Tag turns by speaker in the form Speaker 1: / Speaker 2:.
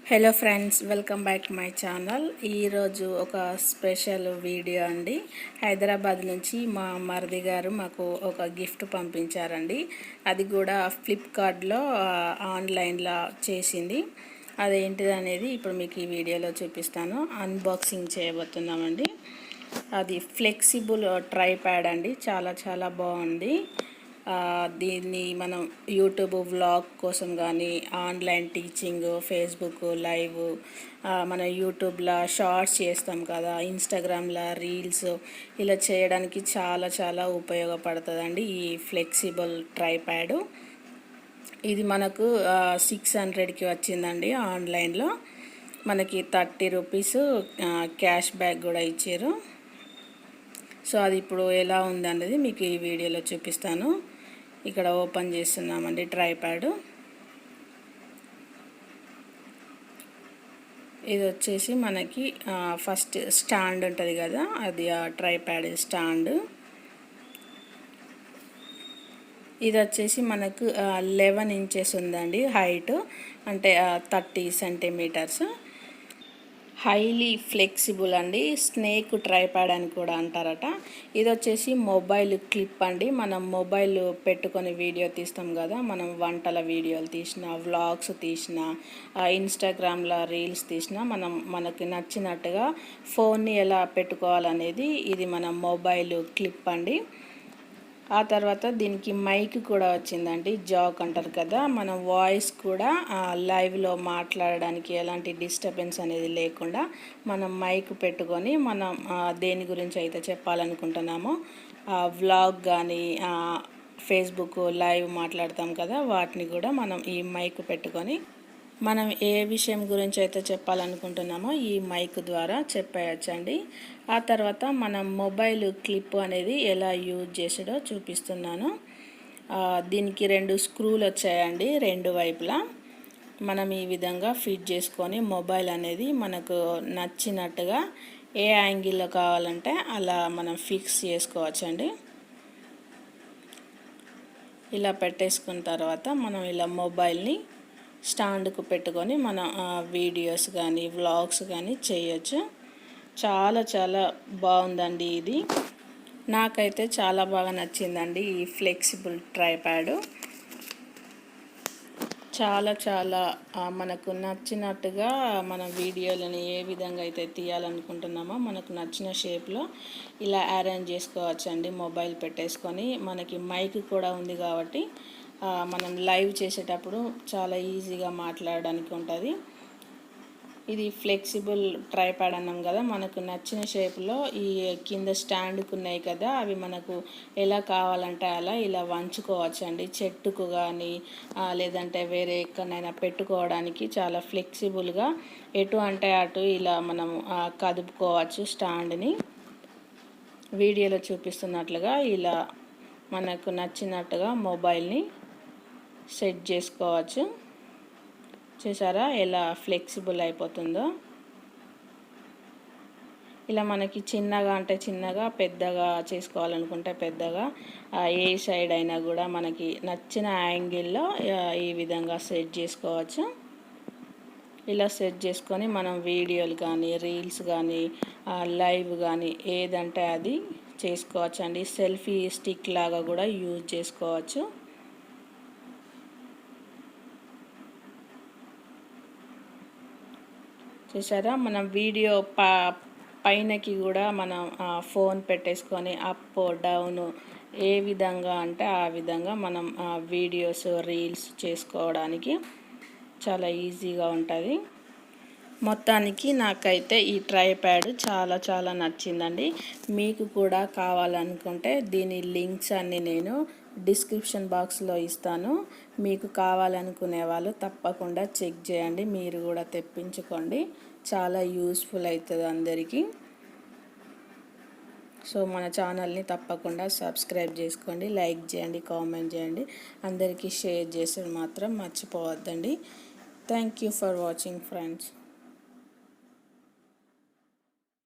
Speaker 1: Hello friends, welcome back my channel. ఈరోజు ఒక special video అండి. హైదరాబాద్ నుంచి మా మరిది గారు మాకు ఒక గిఫ్ట్ పంపించారండి. అది కూడా ఫ్లిప్కార్ట్లో ఆన్లైన్లో చేసింది. అదేంటిది అనేది ఇప్పుడు మీకు ఈ వీడియోలో చూపిస్తాను. అన్బాక్సింగ్ చేయబోతున్నామండి. అది ఫ్లెక్సిబుల్ ట్రైప్యాడ్ అండి. చాలా చాలా బాగుంది. దీన్ని మనం యూట్యూబ్ వ్లాగ్ కోసం కానీ, ఆన్లైన్ టీచింగ్, ఫేస్బుక్ లైవ్, మన యూట్యూబ్లో షార్ట్స్ చేస్తాం కదా, ఇన్స్టాగ్రామ్లో రీల్స్, ఇలా చేయడానికి చాలా చాలా ఉపయోగపడుతుందండి ఈ ఫ్లెక్సిబుల్ ట్రైప్యాడ్. ఇది మనకు 600కి వచ్చిందండి ఆన్లైన్లో. మనకి 30 రూపీస్ క్యాష్ బ్యాక్ కూడా ఇచ్చారు. సో అది ఇప్పుడు ఎలా ఉందన్నది మీకు ఈ వీడియోలో చూపిస్తాను. ఇక్కడ ఓపెన్ చేస్తున్నామండి ట్రైప్యాడ్. ఇది వచ్చేసి మనకి ఫస్ట్ స్టాండ్ ఉంటుంది కదా, అది ఆ ట్రైప్యాడ్ స్టాండ్. ఇది వచ్చేసి మనకు 11 ఇంచెస్ ఉందండి హైట్, అంటే 30 సెంటీమీటర్స్. హైలీ ఫ్లెక్సిబుల్ అండి. స్నేక్ ట్రైప్యాడ్ అని కూడా అంటారట. ఇది వచ్చేసి మొబైల్ క్లిప్ అండి. మనం మొబైల్ పెట్టుకొని వీడియో తీస్తాం కదా, మనం వంటల వీడియోలు తీసిన, వ్లాగ్స్ తీసిన, ఇన్స్టాగ్రామ్లో రీల్స్ తీసిన, మనకి నచ్చినట్టుగా ఫోన్ని ఎలా పెట్టుకోవాలనేది ఇది మన మొబైల్ క్లిప్ అండి. ఆ తర్వాత దీనికి మైక్ కూడా వచ్చిందండి. జాక్ అంటారు కదా, మనం వాయిస్ కూడా లైవ్లో మాట్లాడడానికి ఎలాంటి డిస్టర్బెన్స్ అనేది లేకుండా మనం మైక్ పెట్టుకొని మనం దేని గురించి అయితే చెప్పాలనుకుంటున్నామో వ్లాగ్ కానీ, ఫేస్బుక్ లైవ్ మాట్లాడతాం కదా, వాటిని కూడా మనం ఈ మైక్ పెట్టుకొని మనం ఏ విషయం గురించి అయితే చెప్పాలనుకుంటున్నామో ఈ మైక్ ద్వారా చెప్పేయచ్చండి. ఆ తర్వాత మనం మొబైల్ క్లిప్ అనేది ఎలా యూజ్ చేసాడో చూపిస్తున్నాను. దీనికి 2 స్క్రూలు వచ్చాయండి రెండు వైపులా. మనం ఈ విధంగా ఫిట్ చేసుకొని మొబైల్ అనేది మనకు నచ్చినట్టుగా ఏ యాంగిల్లో కావాలంటే అలా మనం ఫిక్స్ చేసుకోవచ్చండి. ఇలా పెట్టేసుకున్న తర్వాత మనం ఇలా మొబైల్ని స్టాండ్కు పెట్టుకొని మనం వీడియోస్ కానీ వ్లాగ్స్ కానీ చేయొచ్చు. చాలా చాలా బాగుందండి. ఇది నాకైతే చాలా బాగా నచ్చిందండి ఈ ఫ్లెక్సిబుల్ ట్రైప్యాడ్. చాలా చాలా మనకు నచ్చినట్టుగా మన వీడియోలని ఏ విధంగా అయితే తీయాలనుకుంటున్నామో మనకు నచ్చిన షేప్లో ఇలా అరేంజ్ చేసుకోవచ్చండి. మొబైల్ పెట్టేసుకొని మనకి మైక్ కూడా ఉంది కాబట్టి మనం లైవ్ చేసేటప్పుడు చాలా ఈజీగా మాట్లాడడానికి ఉంటుంది. ఇది ఫ్లెక్సిబుల్ ట్రైప్యాడ్ అన్నాం కదా, మనకు నచ్చిన షేప్లో ఈ కింద స్టాండ్కు ఉన్నాయి కదా, అవి మనకు ఎలా కావాలంటే అలా ఇలా వంచుకోవచ్చండి. చెట్టుకు కానీ లేదంటే వేరే ఎక్కడైనా పెట్టుకోవడానికి చాలా ఫ్లెక్సిబుల్గా ఎటు అంటే అటు ఇలా మనం కదుపుకోవచ్చు స్టాండ్ని. వీడియోలో చూపిస్తున్నట్లుగా ఇలా మనకు నచ్చినట్టుగా మొబైల్ని సెట్ చేసుకోవచ్చు. చూసారా ఎలా ఫ్లెక్సిబుల్ అయిపోతుందో. ఇలా మనకి చిన్నగా అంటే చిన్నగా, పెద్దగా చేసుకోవాలనుకుంటే పెద్దగా, ఏ సైడ్ అయినా కూడా మనకి నచ్చిన యాంగిల్లో ఈ విధంగా సెట్ చేసుకోవచ్చు. ఇలా సెట్ చేసుకొని మనం వీడియోలు కానీ, రీల్స్ కానీ, లైవ్ కానీ ఏదంటే అది చేసుకోవచ్చు అండి. సెల్ఫీ స్టిక్ లాగా కూడా యూజ్ చేసుకోవచ్చు. చూసారా, మనం వీడియో పైనకి కూడా మనం ఫోన్ పెట్టేసుకొని అప్ డౌన్ ఏ విధంగా అంటే ఆ విధంగా మనం వీడియోస్ రీల్స్ చేసుకోవడానికి చాలా ఈజీగా ఉంటుంది. మొత్తానికి నాకైతే ఈ ట్రైప్యాడ్ చాలా చాలా నచ్చిందండి. మీకు కూడా కావాలనుకుంటే దీని లింక్స్ అన్నీ నేను డిస్క్రిప్షన్ బాక్స్లో ఇస్తాను. మీకు కావాలనుకునే వాళ్ళు తప్పకుండా చెక్ చేయండి, మీరు కూడా తెప్పించుకోండి. చాలా యూస్ఫుల్ అవుతుంది అందరికీ. సో మన ఛానల్ని తప్పకుండా సబ్స్క్రైబ్ చేసుకోండి, లైక్ చేయండి, కామెంట్ చేయండి, అందరికీ షేర్ చేసి మాత్రం మర్చిపోవద్దండి. Thank you for watching friends.